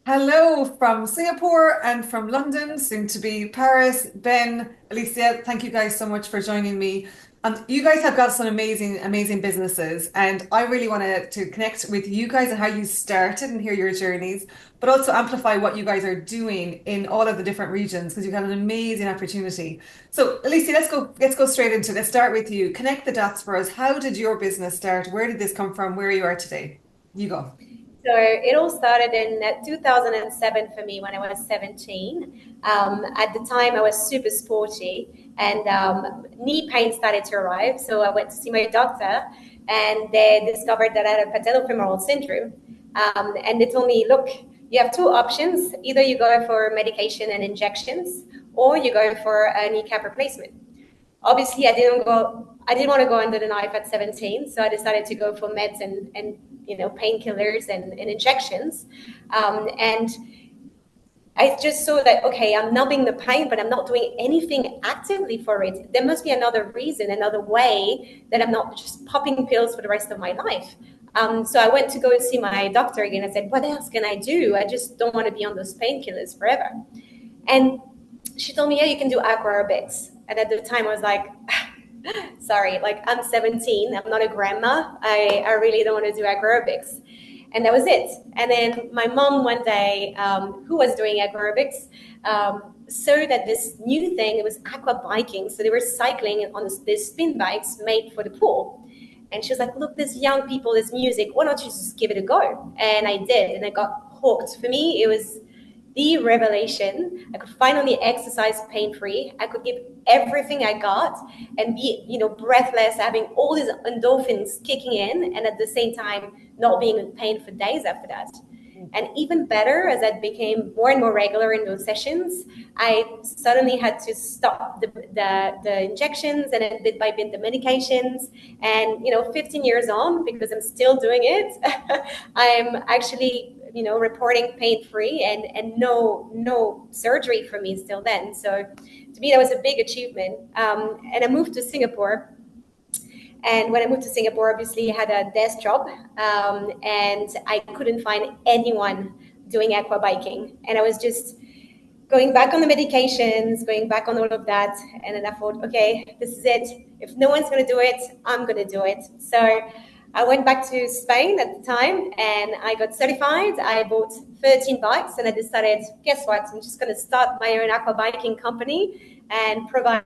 Hello from Singapore and from London, soon to be Paris. Ben, Alicia, thank you guys so much for joining me. And you guys have got some amazing businesses, and I really wanted to connect with you guys and how you started and hear your journeys, but also amplify what you guys are doing in all of the different regions because you've got an amazing opportunity. So, Alicia, let's go straight into it. Let's start with you. Connect the dots for us. How did your business start? Where did this come from? Where you are today? You go. So it all started in 2007 for me when I was 17. At the time, I was super sporty and knee pain started to arrive. So I went to see my doctor and they discovered that I had a patellofemoral syndrome. And they told me, look, you have two options. Either you go for medication and injections or you go for a kneecap replacement. Obviously, I didn't want to go under the knife at 17, so I decided to go for meds and painkillers and injections. And I just saw that, okay, I'm numbing the pain, but I'm not doing anything actively for it. There must be another reason, another way that I'm not just popping pills for the rest of my life. So I went to go see my doctor again. I said, what else can I do? I just don't want to be on those painkillers forever. And she told me, yeah, you can do aqua aerobics. And at the time I was like, sorry, like I'm 17, I'm not a grandma. I really don't want to do aqua aerobics. And that was it. And then my mom one day, who was doing aqua aerobics, saw that this new thing, it was aqua biking. So they were cycling on these spin bikes made for the pool. And she was like, look, there's young people, there's music. Why don't you just give it a go? And I did. And I got hooked. For me, it was the revelation. I could finally exercise pain-free. I could give everything I got and be, breathless, having all these endorphins kicking in, and at the same time not being in pain for days after that. And even better, as I became more and more regular in those sessions, I suddenly had to stop the injections and then bit by bit the medications. And 15 years on, because I'm still doing it, I'm actually reporting pain free and no surgery for me still then. So to me that was a big achievement. And I moved to Singapore. And when I moved to Singapore, obviously I had a desk job, and I couldn't find anyone doing aqua biking. And I was just going back on the medications, going back on all of that. And then I thought, okay, this is it. If no one's going to do it, I'm going to do it. So I went back to Spain at the time and I got certified. I bought 13 bikes and I decided, guess what? I'm just going to start my own aqua biking company and provide,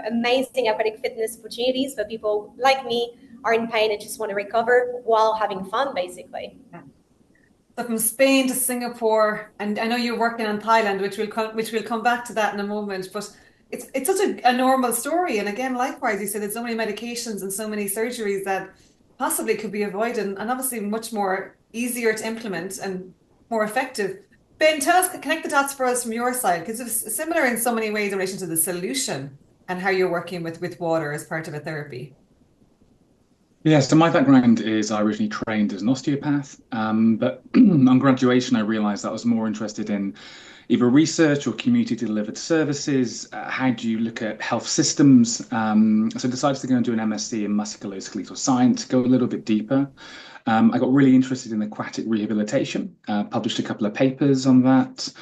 amazing aquatic fitness opportunities for people like me are in pain and just want to recover while having fun, basically. So from Spain to Singapore, and I know you're working on Thailand, which we'll come back to that in a moment. But it's such a normal story. And again, likewise, you said there's so many medications and so many surgeries that possibly could be avoided, and obviously much more easier to implement and more effective. Ben, tell us, connect the dots for us from your side, because it's similar in so many ways in relation to the solution and how you're working with water as part of a therapy. Yeah, so my background is I originally trained as an osteopath, but on graduation, I realized that I was more interested in either research or community delivered services. How do you look at health systems? So I decided to go and do an MSc in musculoskeletal science, go a little bit deeper. I got really interested in aquatic rehabilitation, published a couple of papers on that.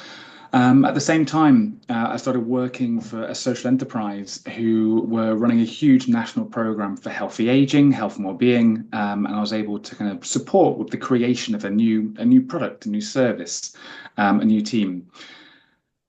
At the same time, I started working for a social enterprise who were running a huge national program for healthy aging, health and well-being, and I was able to kind of support with the creation of a new product, a new service, a new team.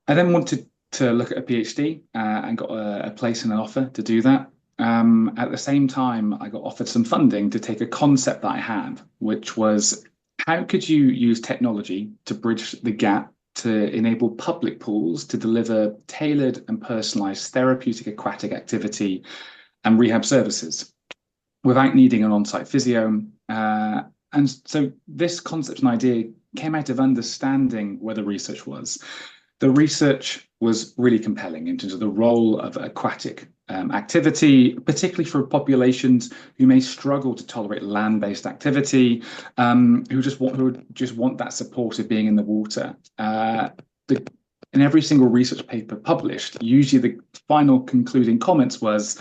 I then wanted to look at a PhD and got a place and an offer to do that. At the same time, I got offered some funding to take a concept that I had, which was how could you use technology to bridge the gap to enable public pools to deliver tailored and personalized therapeutic aquatic activity and rehab services without needing an on-site physio. And so this concept and idea came out of understanding where the research was. The research was really compelling in terms of the role of aquatic activity, particularly for populations who may struggle to tolerate land-based activity, who just want that support of being in the water. In every single research paper published, usually the final concluding comments was,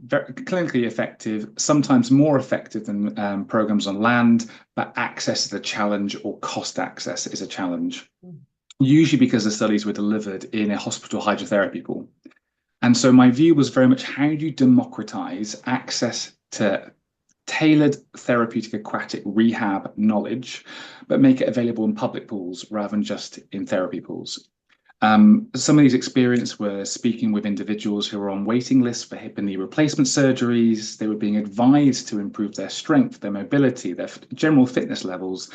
very clinically effective, sometimes more effective than programs on land, but access is a challenge, or cost access is a challenge. Usually because the studies were delivered in a hospital hydrotherapy pool. And so my view was very much, how do you democratize access to tailored therapeutic aquatic rehab knowledge, but make it available in public pools rather than just in therapy pools? Some of these experiences were speaking with individuals who were on waiting lists for hip and knee replacement surgeries. They were being advised to improve their strength, their mobility, their general fitness levels.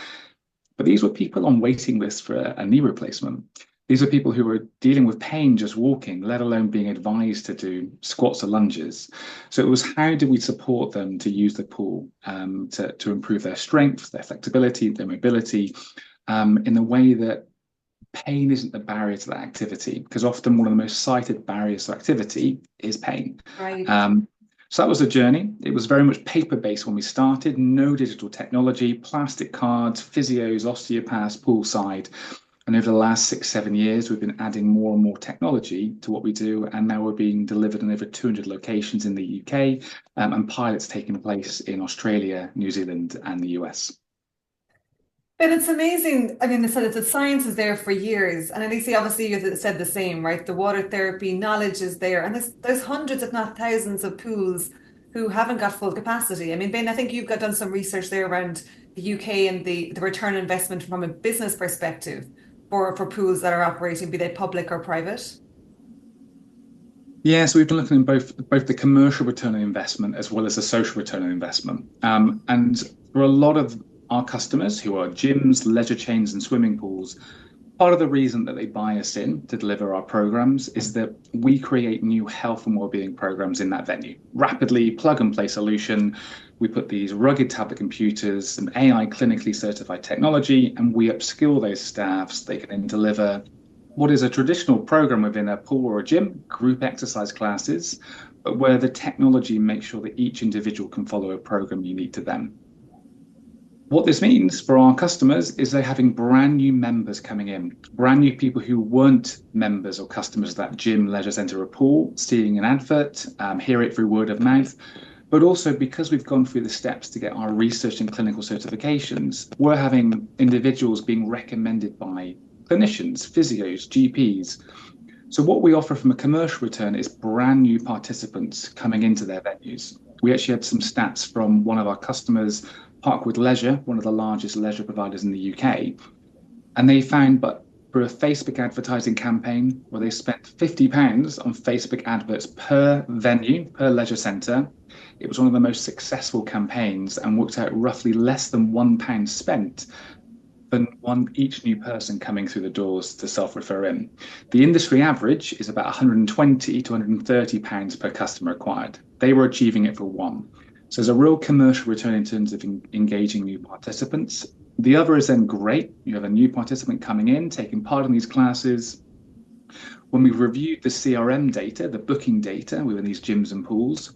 But these were people on waiting lists for a knee replacement. These are people who were dealing with pain just walking, let alone being advised to do squats or lunges. So it was, how do we support them to use the pool to improve their strength, their flexibility, their mobility, in a way that pain isn't the barrier to that activity, because often one of the most cited barriers to activity is pain. Right. So that was a journey. It was very much paper-based when we started, no digital technology, plastic cards, physios, osteopaths, poolside. And over the last 6-7 years, we've been adding more and more technology to what we do. And now we're being delivered in over 200 locations in the UK, and pilots taking place in Australia, New Zealand, and the US. But it's amazing. I mean, the science is there for years. And Alicia, obviously, you said the same, right? The water therapy knowledge is there. And there's hundreds, if not thousands, of pools who haven't got full capacity. I mean, Ben, I think you've done some research there around the UK and the return on investment from a business perspective for pools that are operating, be they public or private. Yeah, so we've been looking at both the commercial return on investment as well as the social return on investment. And for a lot of our customers who are gyms, leisure chains, and swimming pools, part of the reason that they buy us in to deliver our programs is that we create new health and wellbeing programs in that venue. Rapidly, plug and play solution. We put these rugged tablet computers, some AI clinically certified technology, and we upskill those staff so they can then deliver what is a traditional program within a pool or a gym, group exercise classes, but where the technology makes sure that each individual can follow a program unique to them. What this means for our customers is they're having brand new members coming in, brand new people who weren't members or customers of that gym, leisure centre, or pool, seeing an advert, hear it through word of mouth. But also, because we've gone through the steps to get our research and clinical certifications, we're having individuals being recommended by clinicians, physios, GPs. So what we offer from a commercial return is brand new participants coming into their venues. We actually had some stats from one of our customers, Parkwood Leisure, one of the largest leisure providers in the UK. And they found, but for a Facebook advertising campaign where they spent £50 on Facebook adverts per venue, per leisure centre, it was one of the most successful campaigns and worked out roughly less than £1 spent than each new person coming through the doors to self-refer in. The industry average is about £120 to £130 per customer acquired. They were achieving it for one. So there's a real commercial return in terms of engaging new participants. The other is then great. You have a new participant coming in, taking part in these classes. When we've reviewed the CRM data, the booking data within these gyms and pools,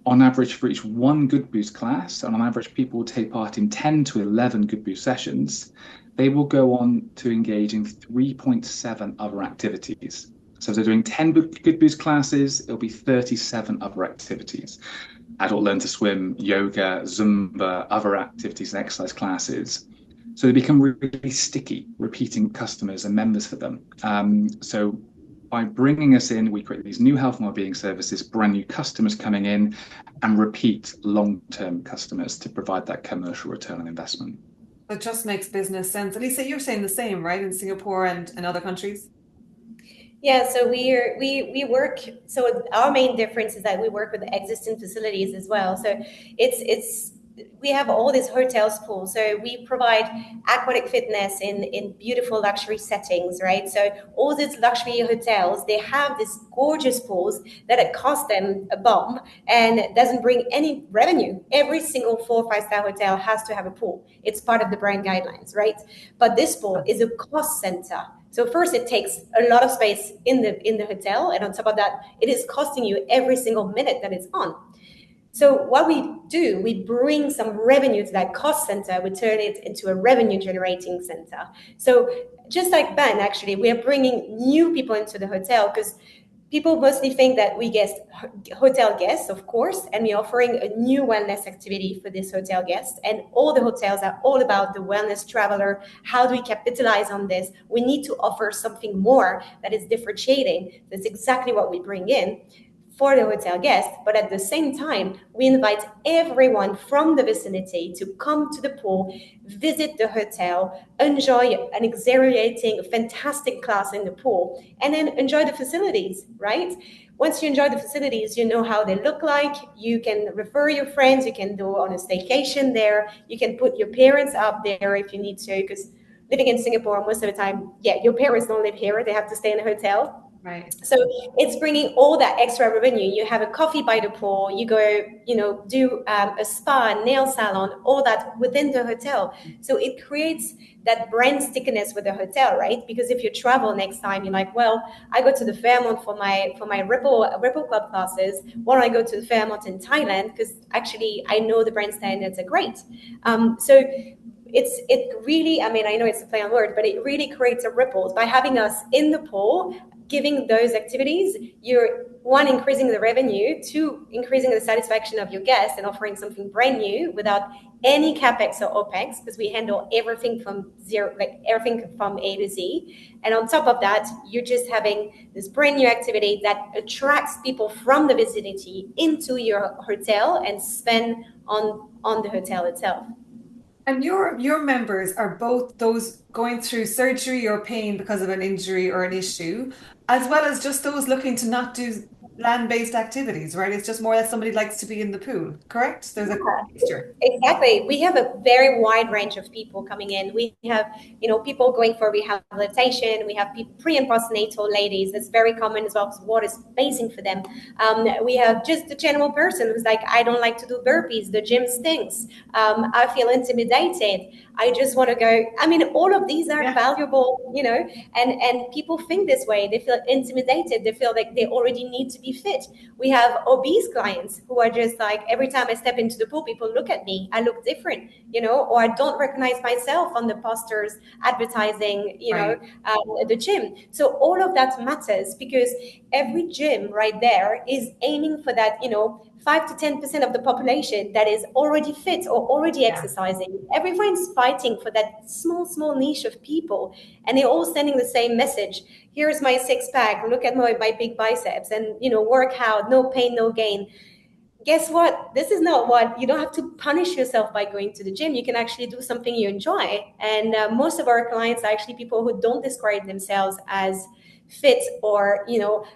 on average for each one Goodboost class, and on average people will take part in 10 to 11 Goodboost sessions, they will go on to engage in 3.7 other activities. So if they're doing 10 Goodboost classes, it'll be 37 other activities. Adult learn to swim, yoga, Zumba, other activities and exercise classes. So they become really sticky, repeating customers and members for them. So by bringing us in, we create these new health and wellbeing services, brand new customers coming in, and repeat long-term customers to provide that commercial return on investment. It just makes business sense. Alicia, you're saying the same, right, in Singapore and other countries? Yeah, so we work. So our main difference is that we work with existing facilities as well. So it's we have all these hotels pools. So we provide aquatic fitness in beautiful luxury settings, right? So all these luxury hotels, they have these gorgeous pools that it costs them a bomb and doesn't bring any revenue. Every single 4 or 5-star hotel has to have a pool. It's part of the brand guidelines, right? But this pool is a cost center. So first, it takes a lot of space in the hotel, and on top of that, it is costing you every single minute that it's on. So what we do, we bring some revenue to that cost center, we turn it into a revenue generating center. So just like Ben, actually, we are bringing new people into the hotel because people mostly think that we get hotel guests, of course, and we're offering a new wellness activity for this hotel guest. And all the hotels are all about the wellness traveler. How do we capitalize on this? We need to offer something more that is differentiating. That's exactly what we bring in for the hotel guest, but at the same time, we invite everyone from the vicinity to come to the pool, visit the hotel, enjoy an exhilarating, fantastic class in the pool, and then enjoy the facilities, right? Once you enjoy the facilities, you know how they look like. You can refer your friends. You can do on a staycation there. You can put your parents up there if you need to, because living in Singapore, most of the time, yeah, your parents don't live here. They have to stay in a hotel. Right. So it's bringing all that extra revenue. You have a coffee by the pool, you go, do a spa, nail salon, all that within the hotel. So it creates that brand stickiness with the hotel, right? Because if you travel next time, you're like, well, I go to the Fairmont for my Ripple Club classes. Why don't I go to the Fairmont in Thailand? Because actually, I know the brand standards are great. So it really, I mean, I know it's a play on word, but it really creates a ripple by having us in the pool, giving those activities. You're one, increasing the revenue, two, increasing the satisfaction of your guests and offering something brand new without any capex or opex, because we handle everything from zero, like everything from A to Z. And on top of that, you're just having this brand new activity that attracts people from the vicinity into your hotel and spend on the hotel itself. And your members are both those going through surgery or pain because of an injury or an issue, as well as just those looking to not do land-based activities, right? It's just more that somebody likes to be in the pool, correct? There's a mixture. Exactly. We have a very wide range of people coming in. We have, people going for rehabilitation. We have pre and postnatal ladies. That's very common as well, because water is amazing for them. We have just the general person who's like, I don't like to do burpees. The gym stinks. I feel intimidated. I just want to go. I mean, all of these are valuable, and people think this way. They feel intimidated. They feel like they already need to be fit. We have obese clients who are just like, every time I step into the pool, people look at me. I look different, or I don't recognize myself on the posters advertising, the gym. So all of that matters, because every gym right there is aiming for that, 5 to 10% of the population that is already fit or already exercising. Everyone's fighting for that small niche of people, and they're all sending the same message. Here's my six pack. Look at my big biceps, and work out, no pain, no gain. Guess what? This is not what, you don't have to punish yourself by going to the gym. You can actually do something you enjoy. And most of our clients are actually people who don't describe themselves as fit, or,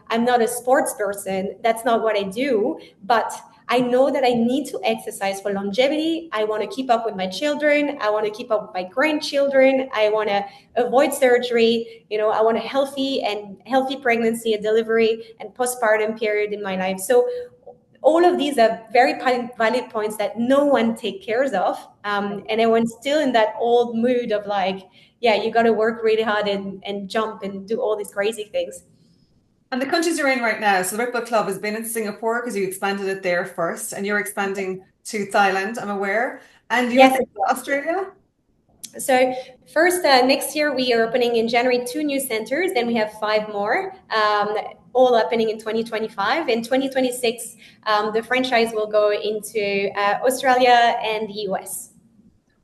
I'm not a sports person. That's not what I do. But I know that I need to exercise for longevity. I want to keep up with my children. I want to keep up with my grandchildren. I want to avoid surgery. I want a healthy pregnancy, a delivery, and postpartum period in my life. So all of these are very valid points that no one takes care of. And everyone's still in that old mood of like, yeah, you got to work really hard and jump and do all these crazy things. And the countries you're in right now, so the Ripple Club has been in Singapore because you expanded it there first, and you're expanding to Thailand, I'm aware. And you're Yes. Australia? So first, next year we are opening in January 2 new centers. Then we have 5 more, all opening in 2025. In 2026, the franchise will go into Australia and the US.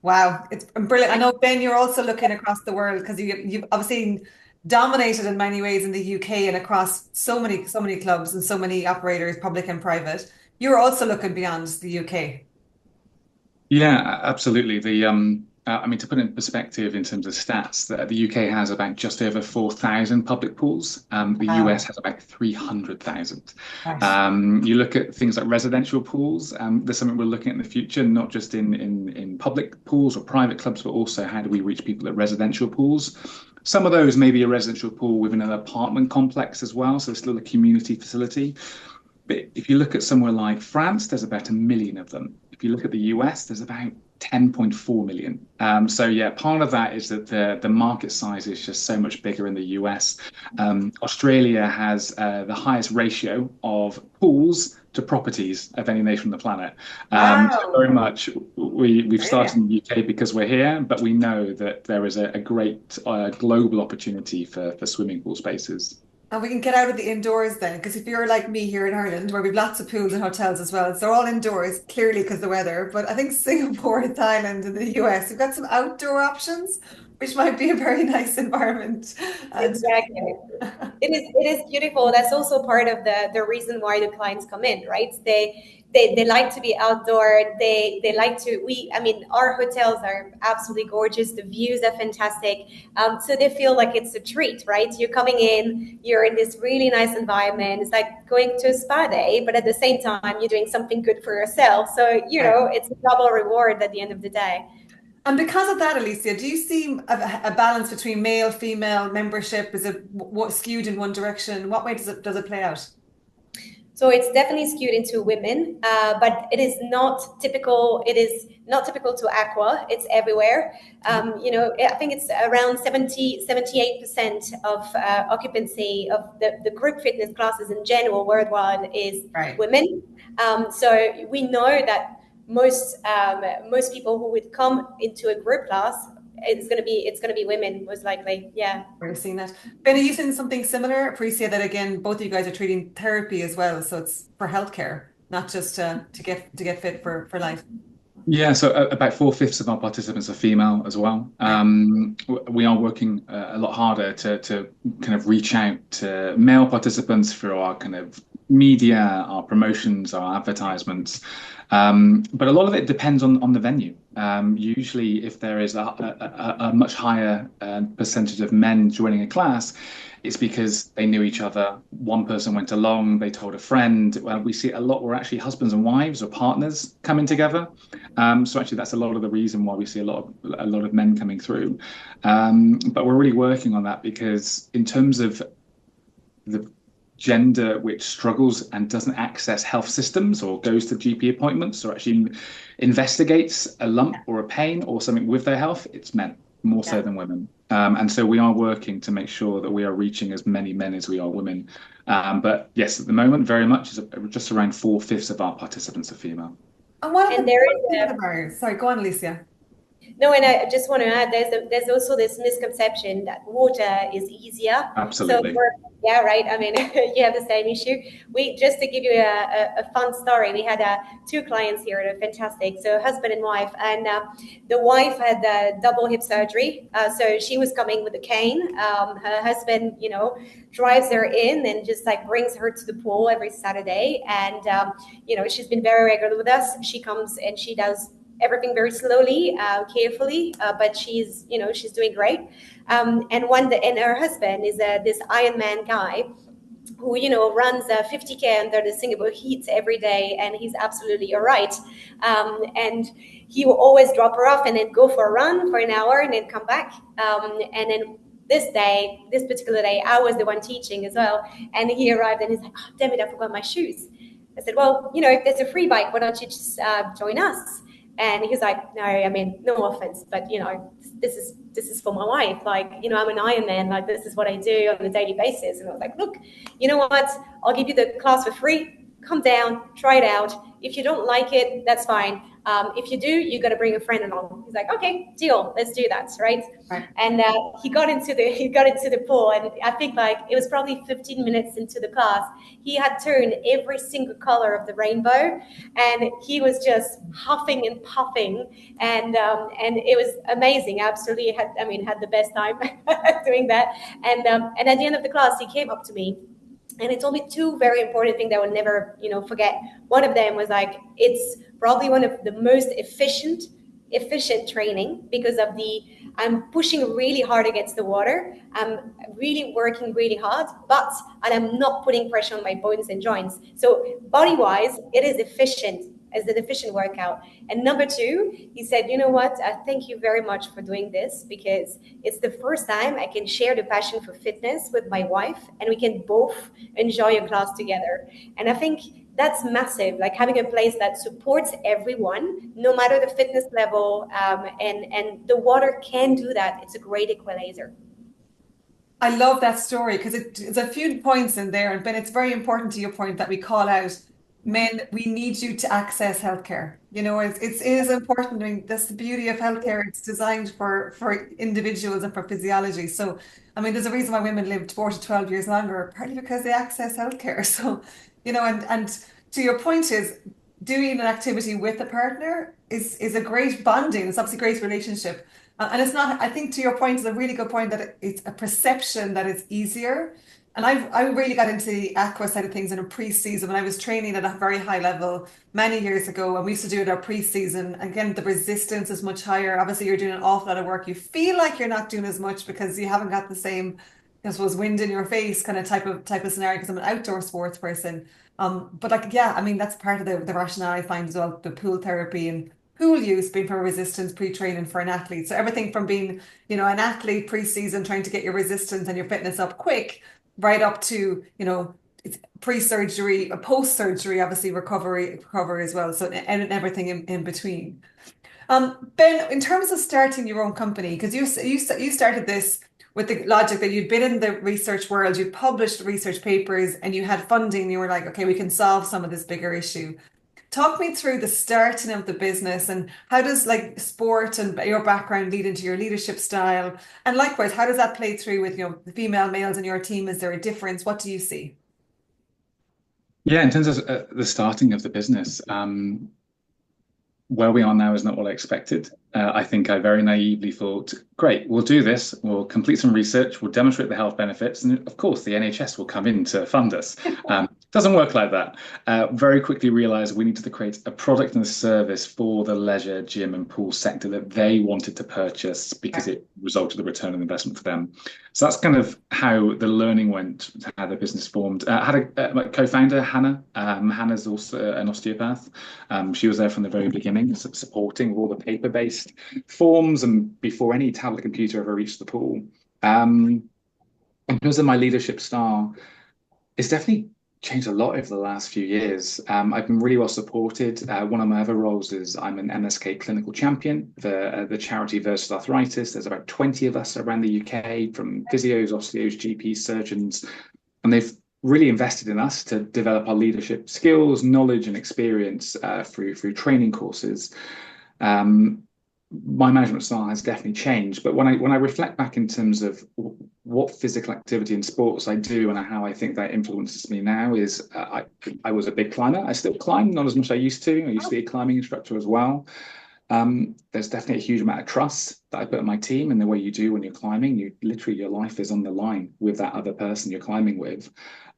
Wow, it's brilliant. I know, Ben, you're also looking across the world because you've obviously dominated in many ways in the UK and across so many clubs and so many operators, public and private. You're also looking beyond the UK. Yeah, absolutely. I mean, to put it in perspective in terms of stats, the UK has about just over 4,000 public pools. The US has about 300,000. Nice. You look at things like residential pools. There's something we're looking at in the future, not just in public pools or private clubs, but also how do we reach people at residential pools. Some of those may be a residential pool within an apartment complex as well, so it's still a community facility. But if you look at somewhere like France, there's about 1 million of them. If you look at the US, there's about 10.4 million. So yeah, part of that is that the market size is just so much bigger in the US. Australia has the highest ratio of pools to properties of any nation on the planet. So very much we've started in the UK because we're here, but we know that there is a great global opportunity for swimming pool spaces. And we can get out of the indoors then, because if you're like me here in Ireland, where we've lots of pools and hotels as well, so they're all indoors, clearly because of the weather. But I think Singapore, Thailand, and the US, we've got some outdoor options, which might be a very nice environment. And Exactly. It is beautiful. That's also part of the reason why the clients come in, right? They like to be outdoor. They like to I mean, our hotels are absolutely gorgeous. The views are fantastic. So they feel like it's a treat, right? You're coming in, you're in this really nice environment. It's like going to a spa day, but at the same time you're doing something good for yourself. So, it's a double reward at the end of the day. and because of that, Alicia, do you see a balance between male, female membership? Is it what skewed in one direction? What way does it play out? So it's definitely skewed into women, but it is not typical. It is not typical to Aqua. It's everywhere. I think it's around 78% of occupancy of the group fitness classes in general worldwide is Right. women. So we know that most people who would come into a group class, it's gonna be women most likely. Yeah. We're seeing that. Ben, are you seeing something similar? Appreciate that again. Both of you guys are treating therapy as well, so it's for healthcare, not just to get fit for life. Yeah, so about four-fifths of our participants are female as well. Right. We are working a lot harder to kind of reach out to male participants through our kind of media, our promotions, our advertisements. But a lot of it depends on the venue. Usually, if there is a much higher percentage of men joining a class, it's because they knew each other. One person went along, they told a friend. We see it a lot where actually husbands and wives or partners coming together. So actually, that's a lot of the reason why we see a lot of men coming through. But we're really working on that because in terms of the gender which struggles and doesn't access health systems or goes to GP appointments or actually investigates a lump or a pain or something with their health, it's men more so than women. And so we are working to make sure that we are reaching as many men as we are women. But yes, at the moment, very much just around four-fifths of our participants are female. And what are And the, there what is are some of the barriers? Sorry, go on, Alicia. No, and I just want to add, there's also this misconception that water is easier. So Absolutely. yeah, right. I mean, you have the same issue. We just to give you a fun story. We had two clients here that are fantastic. So husband and wife, and the wife had double hip surgery. So she was coming with a cane. Her husband, drives her in and just like brings her to the pool every Saturday. And she's been very regular with us. She comes and she does everything very slowly, carefully, but she's doing great. And her husband is this Ironman guy who runs 50K under the Singapore heat every day, and he's absolutely all right. And he will always drop her off and then go for a run for an hour and then come back. And then this particular day, I was the one teaching as well, and he arrived and he's like, "Oh, damn it, I forgot my shoes." I said, "Well, if there's a free bike, why don't you just join us?" And he's like, "No, I mean, no offense, but this is for my wife. Like, I'm an Ironman. Like, this is what I do on a daily basis." And I was like, "Look, you know what? I'll give you the class for free. Come down, try it out. If you don't like it, that's fine. If you do, you got to bring a friend along." He's like, "Okay, deal. Let's do that, right?" Right. And he got into the pool, and I think like it was probably 15 minutes into the class, he had turned every single color of the rainbow, and he was just huffing and puffing, and it was amazing. Absolutely, had the best time doing that. And at the end of the class, he came up to me and he told me two very important things that I will never, forget. One of them was like, it's probably one of the most efficient training because of I'm pushing really hard against the water. I'm really working really hard, and I'm not putting pressure on my bones and joints. So body-wise, it is efficient as an efficient workout. And number two, he said, "You know what? Thank you very much for doing this because it's the first time I can share the passion for fitness with my wife and we can both enjoy a class together." And I think that's massive, like having a place that supports everyone, no matter the fitness level, and the water can do that. It's a great equalizer. I love that story because there's a few points in there, and Ben, it's very important to your point that we call out men, we need you to access healthcare. You know, it is important. I mean, that's the beauty of healthcare. It's designed for individuals and for physiology. So, I mean, there's a reason why women live 4 to 12 years longer, partly because they access healthcare. So, you know, and to your point is doing an activity with a partner is a great bonding. It's obviously a great relationship. And it's not, I think to your point is a really good point that it's a perception that it's easier. And I really got into the aqua side of things in a pre-season when I was training at a very high level many years ago. And we used to do it our pre-season. Again, the resistance is much higher. Obviously, you're doing an awful lot of work. You feel like you're not doing as much because you haven't got the same, I suppose, wind in your face kind of type of scenario because I'm an outdoor sports person. But like, yeah, I mean, that's part of the rationale I find as well, the pool therapy and pool use being for resistance pre-training for an athlete. So everything from being, you know, an athlete pre-season trying to get your resistance and your fitness up quick right up to, you know, it's pre-surgery, post-surgery, obviously recovery as well. So and everything in between. Ben, in terms of starting your own company, because you started this with the logic that you'd been in the research world, you'd published research papers, and you had funding. You were like, okay, we can solve some of this bigger issue. Talk me through the starting of the business and how does like sport and your background lead into your leadership style? And likewise, how does that play through with, you know, the female males in your team? Is there a difference? What do you see? Yeah, in terms of the starting of the business, where we are now is not what I expected. I think I very naively thought, great, we'll do this, we'll complete some research, we'll demonstrate the health benefits, and of course the NHS will come in to fund us. Doesn't work like that. Very quickly realized we needed to create a product and a service for the leisure, gym, and pool sector that they wanted to purchase because it resulted in the return on investment for them. So that's kind of how the learning went, how the business formed. I had a co-founder, Hannah. Hannah's also an osteopath. She was there from the very beginning, supporting all the paper-based forms and before any tablet computer ever reached the pool. In terms of my leadership style, it's definitely changed a lot over the last few years. I've been really well supported. One of my other roles is I'm an MSK clinical champion for the charity versus arthritis. There's about 20 of us around the UK, from physios, osteos, GPs, surgeons, and they've really invested in us to develop our leadership skills, knowledge, and experience through training courses. My management style has definitely changed, but when I reflect back in terms of what physical activity and sports I do and how I think that influences me now is I was a big climber. I still climb, not as much as I used to. I used to be a climbing instructor as well. There's definitely a huge amount of trust that I put in my team and the way you do when you're climbing. You literally, your life is on the line with that other person you're climbing with.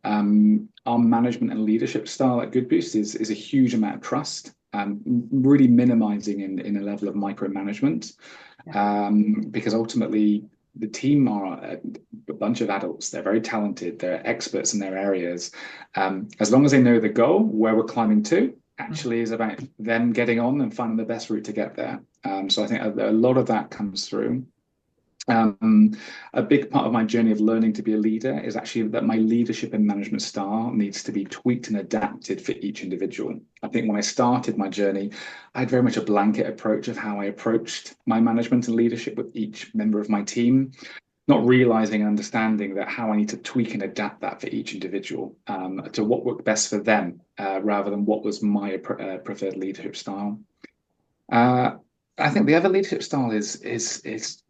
Our management and leadership style at Goodboost is a huge amount of trust, really minimizing in a level of micromanagement, because ultimately the team are a bunch of adults. They're very talented. They're experts in their areas. As long as they know the goal, where we're climbing to, actually is about them getting on and finding the best route to get there. So I think a lot of that comes through. A big part of my journey of learning to be a leader is actually that my leadership and management style needs to be tweaked and adapted for each individual. I think when I started my journey, I had very much a blanket approach of how I approached my management and leadership with each member of my team, not realizing and understanding that how I need to tweak and adapt that for each individual to what worked best for them, rather than what was my preferred leadership style. I think the other leadership style is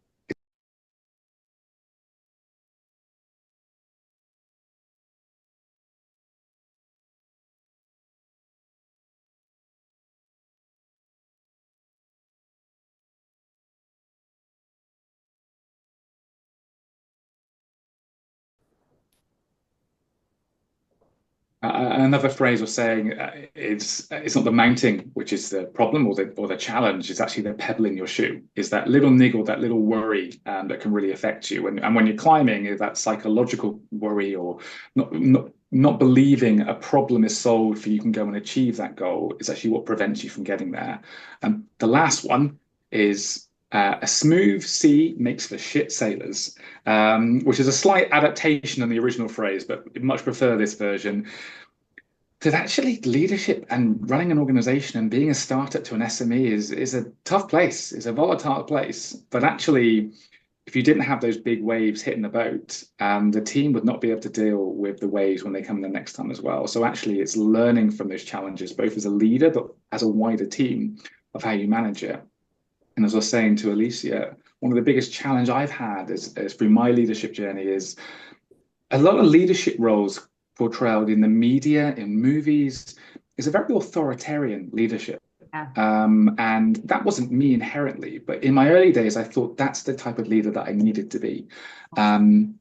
another phrase of saying it's not the mounting which is the problem or the challenge. It's actually the pebble in your shoe. Is that little niggle, that little worry that can really affect you. And when you're climbing, that psychological worry or not believing a problem is solved for you can go and achieve that goal is actually what prevents you from getting there. And the last one is a smooth sea makes for shit sailors, which is a slight adaptation on the original phrase, but I much prefer this version. That actually leadership and running an organization and being a startup to an SME is a tough place, is a volatile place. But actually, if you didn't have those big waves hitting the boat, the team would not be able to deal with the waves when they come the next time as well. So actually, it's learning from those challenges, both as a leader, but as a wider team of how you manage it. And as I was saying to Alicia, one of the biggest challenge I've had is through my leadership journey is a lot of leadership roles portrayed in the media, in movies, is a very authoritarian leadership. Yeah. And that wasn't me inherently, but in my early days, I thought that's the type of leader that I needed to be. And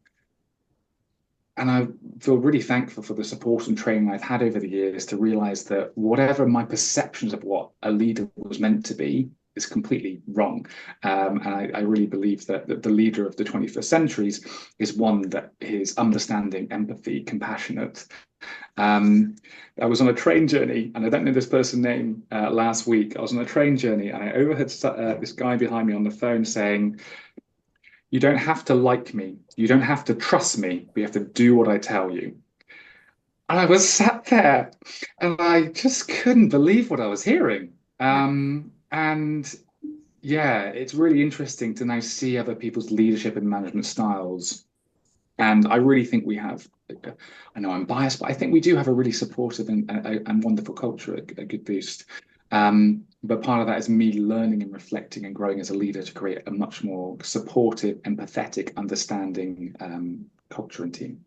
I feel really thankful for the support and training I've had over the years to realize that whatever my perceptions of what a leader was meant to be is completely wrong. And I really believe that the leader of the 21st centuries is one that is understanding, empathy, compassionate. I was on a train journey, and I don't know this person's name. Last week, I was on a train journey, and I overheard this guy behind me on the phone saying, "You don't have to like me. You don't have to trust me. But you have to do what I tell you." And I was sat there, and I just couldn't believe what I was hearing. And yeah, it's really interesting to now see other people's leadership and management styles. And I really think we have, I know I'm biased, but I think we do have a really supportive and wonderful culture at Goodboost. But part of that is me learning and reflecting and growing as a leader to create a much more supportive, empathetic, understanding culture and team.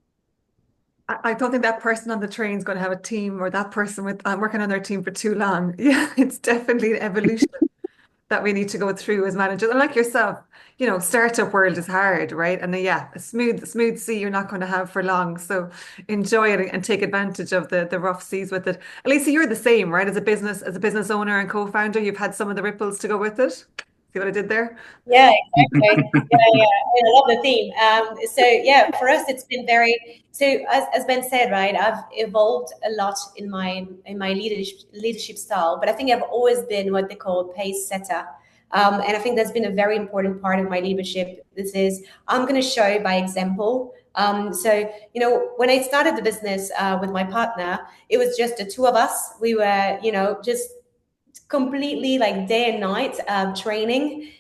I don't think that person on the train is going to have a team, or that person with working on their team for too long. Yeah, it's definitely an evolution that we need to go through as managers. And like yourself, startup world is hard, right? And yeah, a smooth sea you're not going to have for long. So enjoy it and take advantage of the rough seas with it. Alicia, you're the same, right? As a business owner and co-founder, you've had some of the ripples to go with it. See what I did there? Yeah, exactly. Yeah. I love the theme. So yeah, for us, it's been as Ben said, right? I've evolved a lot in my leadership style, but I think I've always been what they call pace setter. And I think that's been a very important part of my leadership. This is, I'm going to show by example. So, when I started the business with my partner, it was just the two of us. We were, just completely like day and night training.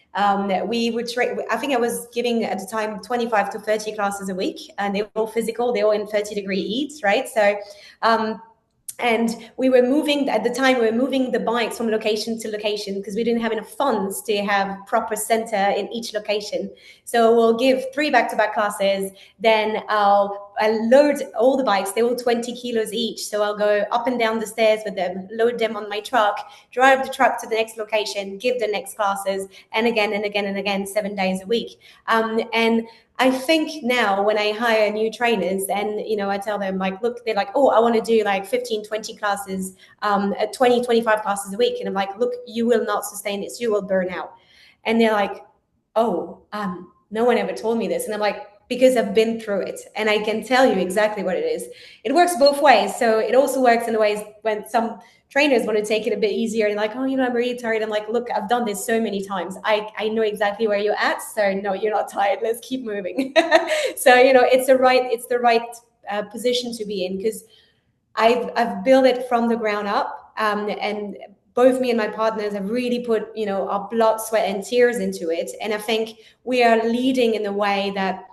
We would train. I think I was giving at the time 25 to 30 classes a week, and they were all physical. They were in 30-degree heats, right? So, and we were moving at the time. We were moving the bikes from location to location because we didn't have enough funds to have proper center in each location. So we'll give 3 back-to-back classes. Then I'll load all the bikes. They're all 20 kilos each. So I'll go up and down the stairs with them, load them on my truck, drive the truck to the next location, give the next classes, and again and again and again, 7 days a week. And I think now when I hire new trainers and, I tell them like, look, they're like, oh, I want to do like 15, 20 classes, 20, 25 classes a week. And I'm like, look, you will not sustain this. You will burn out. And they're like, oh, no one ever told me this. And I'm like, because I've been through it and I can tell you exactly what it is. It works both ways. So it also works in the ways when some trainers want to take it a bit easier and like, oh, I'm really tired. I'm like, look, I've done this so many times. I know exactly where you're at. So no, you're not tired. Let's keep moving. So, it's the right position to be in because I've built it from the ground up. And both me and my partners have really put, our blood, sweat, and tears into it. And I think we are leading in a way that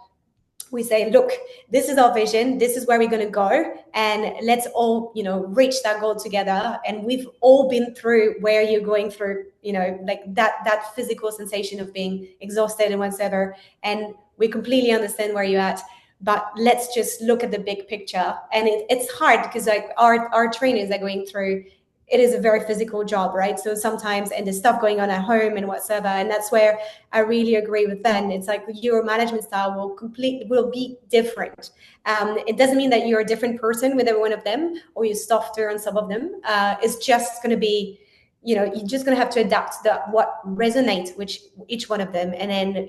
we say, look, this is our vision. This is where we're going to go. And let's all, reach that goal together. And we've all been through where you're going through, like that physical sensation of being exhausted and whatsoever. And we completely understand where you're at. But let's just look at the big picture. And it's hard because like our trainers are going through, it is a very physical job, right? So sometimes, and there's stuff going on at home and whatsoever. And that's where I really agree with Ben. It's like your management style will be different. It doesn't mean that you're a different person with every one of them or you're softer on some of them. It's just going to be, you're just going to have to adapt to what resonates with each one of them. And then,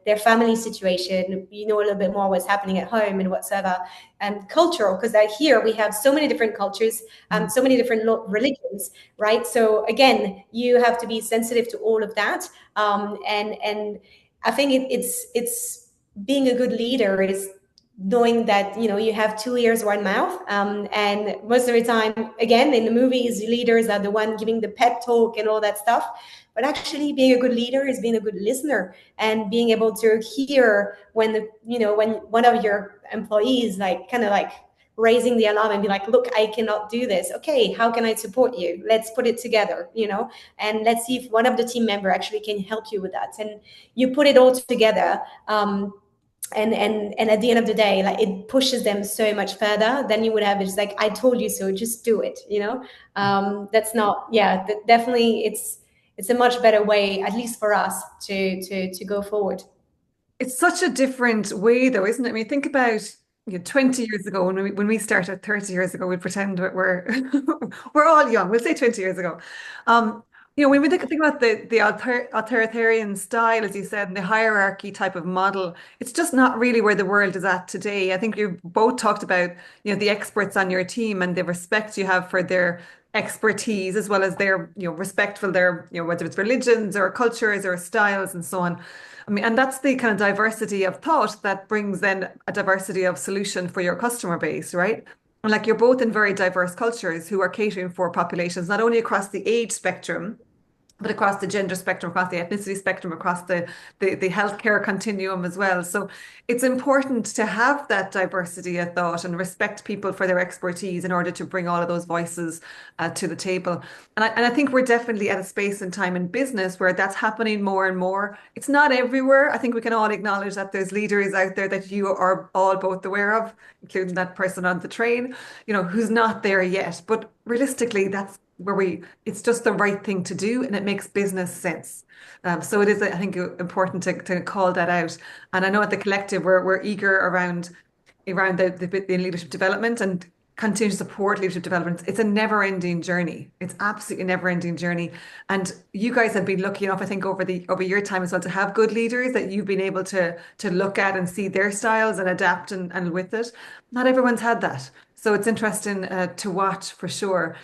their family situation, a little bit more what's happening at home and whatsoever, and cultural, because here we have so many different cultures, so many different religions, right? So again, you have to be sensitive to all of that. And I think it's being a good leader is knowing that you have 2 ears, 1 mouth, and most of the time, again, in the movies, leaders are the one giving the pep talk and all that stuff. but actually being a good leader is being a good listener and being able to hear when when one of your employees like kind of like raising the alarm and be like, look, I cannot do this. Okay, how can I support you? Let's put it together, and let's see if one of the team member actually can help you with that. And you put it all together. And at the end of the day, like, it pushes them so much further than you would have. It's like, I told you so, just do it. That's not, definitely it's a much better way, at least for us, to go forward. It's such a different way, though, isn't it? I mean, think about 20 years ago when we started, 30 years ago, we pretend that we're we're all young. We'll say 20 years ago. When we think about the authoritarian style, as you said, and the hierarchy type of model, it's just not really where the world is at today. I think you both talked about, the experts on your team and the respect you have for their expertise, as well as their, respect for their, whether it's religions or cultures or styles and so on. I mean, and that's the kind of diversity of thought that brings then a diversity of solution for your customer base, right? And like, you're both in very diverse cultures who are catering for populations, not only across the age spectrum, but across the gender spectrum, across the ethnicity spectrum, across the healthcare continuum as well. So it's important to have that diversity of thought and respect people for their expertise in order to bring all of those voices to the table. And I think we're definitely at a space and time in business where that's happening more and more. It's not everywhere. I think we can all acknowledge that there's leaders out there that you are all both aware of, including that person on the train, who's not there yet. But realistically, that's where it's just the right thing to do, and it makes business sense. So it is, I think, important to call that out. And I know at the collective, we're eager around the leadership development and continue to support leadership development. It's a never-ending journey. It's absolutely a never-ending journey. And you guys have been lucky enough, I think, over your time as well, to have good leaders that you've been able to look at and see their styles and adapt and with it. Not everyone's had that. So it's interesting to watch for sure.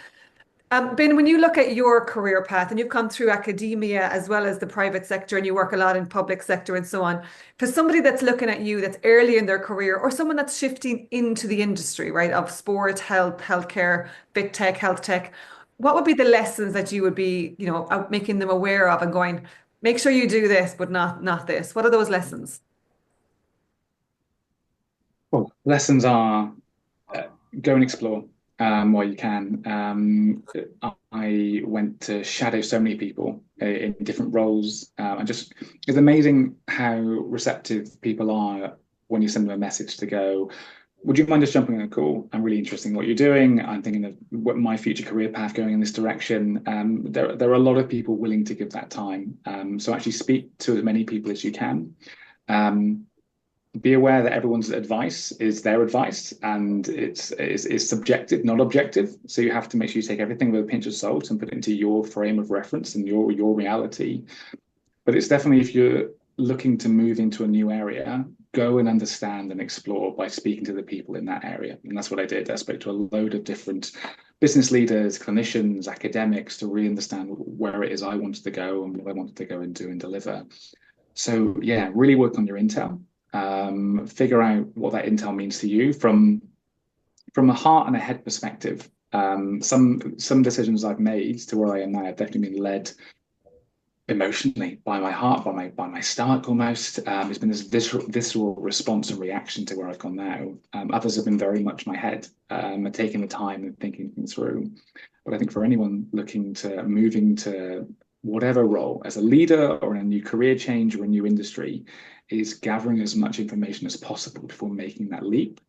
Ben, when you look at your career path, and you've come through academia as well as the private sector, and you work a lot in public sector and so on, for somebody that's looking at you that's early in their career, or someone that's shifting into the industry, right, of sport, health, healthcare, big tech, health tech, what would be the lessons that you would be, making them aware of and going, make sure you do this, but not this? What are those lessons? Well, lessons are go and explore while you can. I went to shadow so many people in different roles, and just it's amazing how receptive people are when you send them a message to go, would you mind just jumping on a call? I'm really interested in what you're doing. I'm thinking of what my future career path going in this direction. There are a lot of people willing to give that time. So actually speak to as many people as you can. Be aware that everyone's advice is their advice, and it's subjective, not objective. So you have to make sure you take everything with a pinch of salt and put it into your frame of reference and your reality. But it's definitely, if you're looking to move into a new area, go and understand and explore by speaking to the people in that area. And that's what I did. I spoke to a load of different business leaders, clinicians, academics, to really understand where it is I wanted to go and what I wanted to go and do and deliver. So yeah, really work on your intel. Figure out what that intel means to you from a heart and a head perspective. Some decisions I've made to where I am now have definitely been led emotionally by my heart, by my stomach almost. It's been this visceral response and reaction to where I've gone now. Others have been very much my head, and taking the time and thinking things through. But I think for anyone looking to moving to whatever role, as a leader or in a new career change or a new industry, is gathering as much information as possible before making that leap.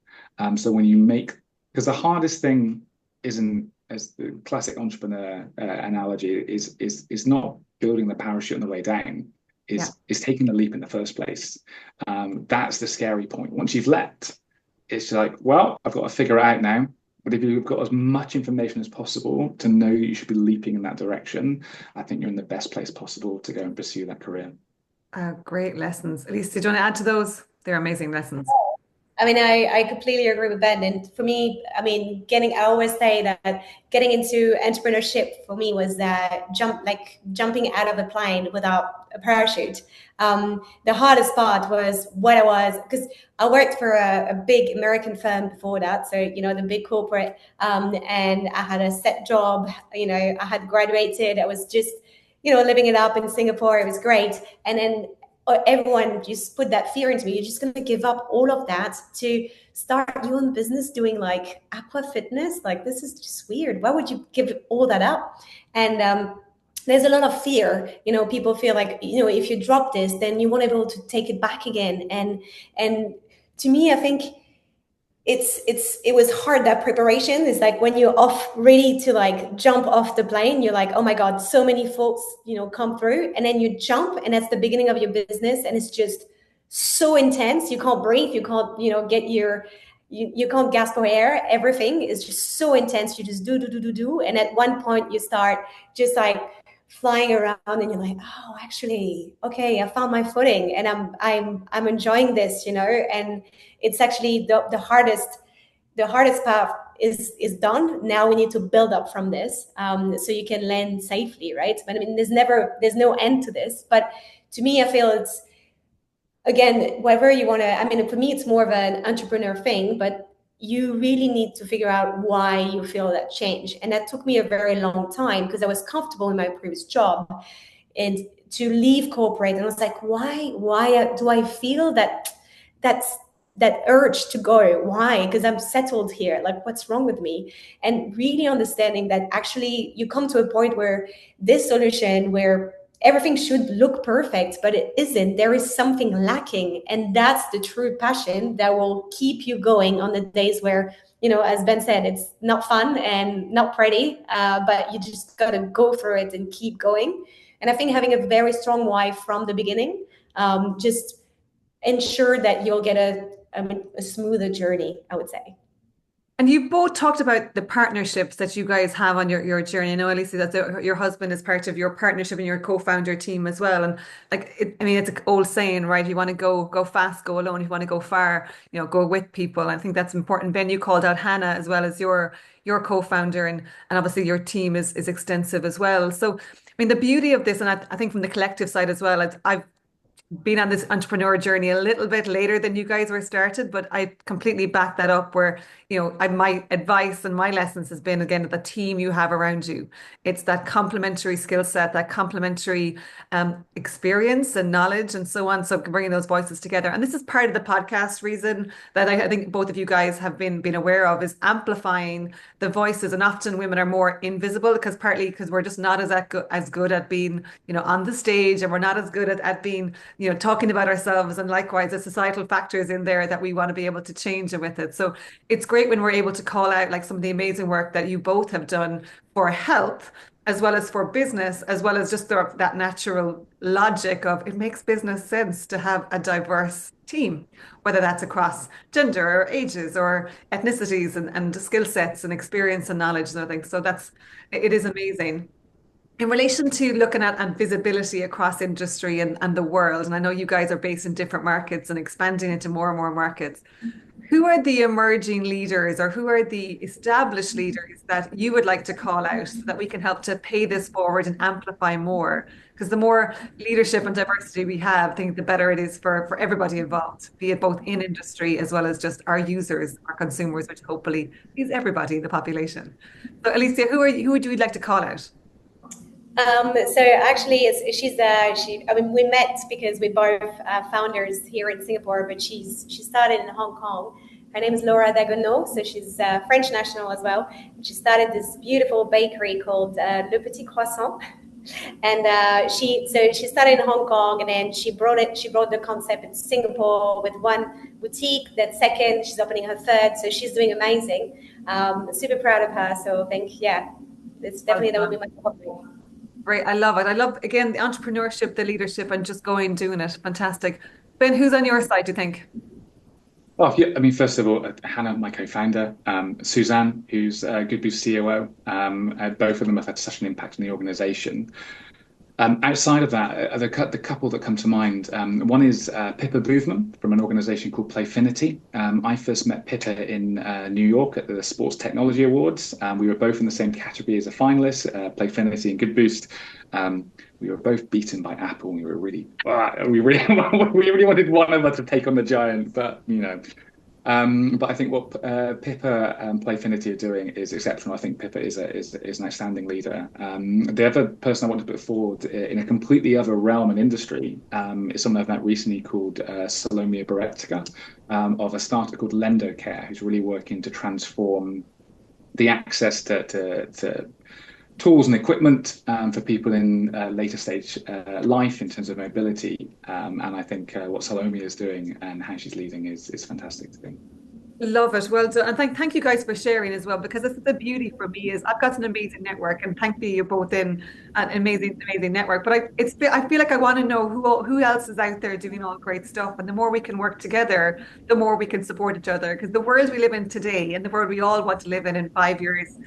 So when you because the hardest thing isn't, as the classic entrepreneur analogy, is not building the parachute on the way down, is taking the leap in the first place. That's the scary point. Once you've leapt, it's like, well, I've got to figure it out now. But if you've got as much information as possible to know that you should be leaping in that direction, I think you're in the best place possible to go and pursue that career. Great lessons. Alicia, do you want to add to those? They're amazing lessons. I mean, I completely agree with Ben. And for me, I mean, I always say that getting into entrepreneurship for me was that jumping out of a plane without a parachute. The hardest part was because I worked for a big American firm before that. So, the big corporate, and I had a set job, I had graduated. I was just, living it up in Singapore. It was great. And then everyone just put that fear into me. You're just going to give up all of that to start your own business doing like aqua fitness. Like, this is just weird. Why would you give all that up? And there's a lot of fear. People feel like, if you drop this, then you won't be able to take it back again. And to me, I think it was hard. That preparation is like when you're off, ready to like jump off the plane, you're like, oh my God, so many folks, come through, and then you jump, and that's the beginning of your business, and it's just so intense. You can't breathe, you can't, you can't gasp for air. Everything is just so intense. You just do, and at one point you start just like flying around, and you're like, oh, actually, okay, I found my footing, and I'm enjoying this, and it's actually the hardest path is done. Now we need to build up from this, so you can land safely, right? But I mean, there's no end to this. But to me, I feel it's, again, whatever you want to, I mean, for me, it's more of an entrepreneur thing, but you really need to figure out why you feel that change. And that took me a very long time, because I was comfortable in my previous job, and to leave corporate, and I was like, why do I feel that urge to go? Why? Because I'm settled here. Like, what's wrong with me? And really understanding that actually you come to a point where this solution, where everything should look perfect, but it isn't. There is something lacking. And that's the true passion that will keep you going on the days where, as Ben said, it's not fun and not pretty, but you just got to go through it and keep going. And I think having a very strong why from the beginning, just ensure that you'll get a smoother journey, I would say. And you both talked about the partnerships that you guys have on your journey. I know, Alicia, that your husband is part of your partnership and your co-founder team as well. And like, it's an old saying, right? If you want to go fast, go alone. If you want to go far, go with people. I think that's important. Ben, you called out Hannah as well as your co-founder, and obviously your team is extensive as well. So, I mean, the beauty of this, and I think from the collective side as well, I've been on this entrepreneur journey a little bit later than you guys were started, but I completely back that up where, my advice and my lessons has been, again, the team you have around you. It's that complementary skill set, that complementary experience and knowledge and so on. So bringing those voices together. And this is part of the podcast reason that I think both of you guys have been aware of, is amplifying the voices. And often women are more invisible partly because we're just not as good at being, on the stage, and we're not as good at being, talking about ourselves, and likewise the societal factors in there that we want to be able to change it with it. So it's great when we're able to call out like some of the amazing work that you both have done for health, as well as for business, as well as just that natural logic of it makes business sense to have a diverse team, whether that's across gender or ages or ethnicities and skill sets and experience and knowledge and other things. So it is amazing. In relation to looking at visibility across industry and the world, and I know you guys are based in different markets and expanding into more and more markets, who are the emerging leaders, or who are the established leaders that you would like to call out so that we can help to pay this forward and amplify more? Because the more leadership and diversity we have, I think the better it is for everybody involved, be it both in industry as well as just our users, our consumers, which hopefully is everybody in the population. So Alicia, who would you like to call out? So actually, I mean, we met because we both founders here in Singapore, but she started in Hong Kong. Her name is Laura Dagoneau, so she's French national as well. She started this beautiful bakery called Le Petit Croissant, and she started in Hong Kong, and then she brought the concept in Singapore with one boutique. Then second, she's opening her third, so she's doing amazing. Super proud of her. So I think, it's definitely that would be my top. Great. I love it. I love, again, the entrepreneurship, the leadership, and just going doing it. Fantastic. Ben, who's on your side, do you think? Well, yeah, I mean, first of all, Hannah, my co-founder, Suzanne, who's Goodboost COO, both of them have had such an impact on the organization. Outside of that, the couple that come to mind, one is Pippa Boothman from an organization called Playfinity. I first met Pippa in New York at the Sports Technology Awards. We were both in the same category as a finalist, Playfinity and Goodboost. We were both beaten by Apple. We really wanted one of us to take on the giant, but But I think what Pippa and Playfinity are doing is exceptional. I think Pippa is an outstanding leader. The other person I want to put forward in a completely other realm and industry is someone I've met recently called Salomia Beretka of a startup called Lendo Care, who's really working to transform the access to tools and equipment for people in later stage life in terms of mobility. And I think what Salome is doing and how she's leading is fantastic to me. Love it. Well done. And thank you guys for sharing as well, because that's the beauty for me is I've got an amazing network, and thankfully you're both in an amazing network. But I feel like I want to know who else is out there doing all great stuff. And the more we can work together, the more we can support each other. Because the world we live in today and the world we all want to live in 5 years,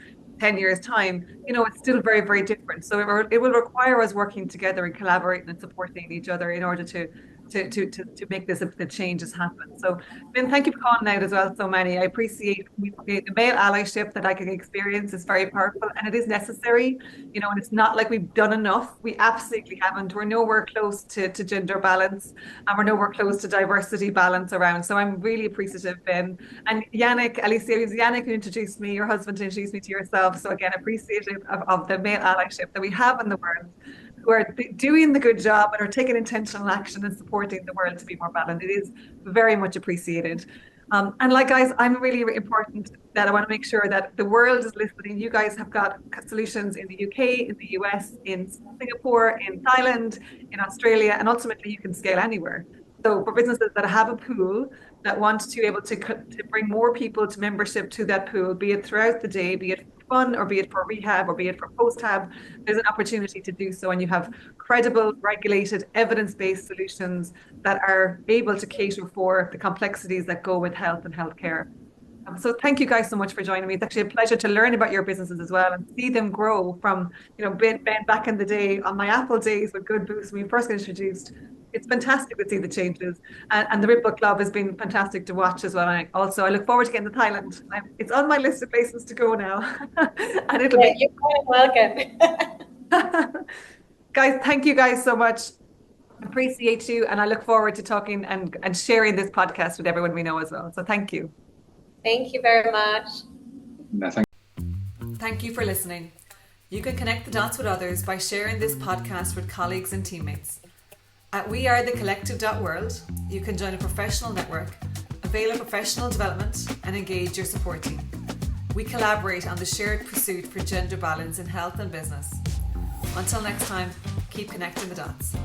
10 years time, it's still very, very different. So it will require us working together and collaborating and supporting each other in order to make the changes happen. So Ben, thank you for calling out as well so many. I appreciate the male allyship that I can experience is very powerful, and it is necessary, and it's not like we've done enough. We absolutely haven't. We're nowhere close to gender balance, and we're nowhere close to diversity balance around. So I'm really appreciative, Ben. And Yannick, Alicia, it was Yannick who introduced me, your husband introduced me to yourself. So again, appreciative of the male allyship that we have in the world, who are doing the good job and are taking intentional action and supporting the world to be more balanced. It is very much appreciated. And like guys, I'm really important that I want to make sure that the world is listening. You guys have got solutions in the UK, in the US, in Singapore, in Thailand, in Australia, and ultimately you can scale anywhere. So for businesses that have a pool that want to be able to bring more people to membership to that pool, be it throughout the day, be it fun, or be it for rehab, or be it for post-hab, there's an opportunity to do so. And you have credible, regulated, evidence-based solutions that are able to cater for the complexities that go with health and healthcare. So thank you guys so much for joining me. It's actually a pleasure to learn about your businesses as well and see them grow from, Ben back in the day on my Apple days with Goodboost when we first got introduced. It's fantastic to see the changes, and the Ripple Club has been fantastic to watch as well. I look forward to getting to Thailand. It's on my list of places to go now, and you're quite welcome. Guys, thank you guys so much. Appreciate you, and I look forward to talking and sharing this podcast with everyone we know as well. So thank you. Thank you very much. No, thank you for listening. You can connect the dots with others by sharing this podcast with colleagues and teammates. At wearethecollective.world, you can join a professional network, avail of professional development, and engage your support team. We collaborate on the shared pursuit for gender balance in health and business. Until next time, keep connecting the dots.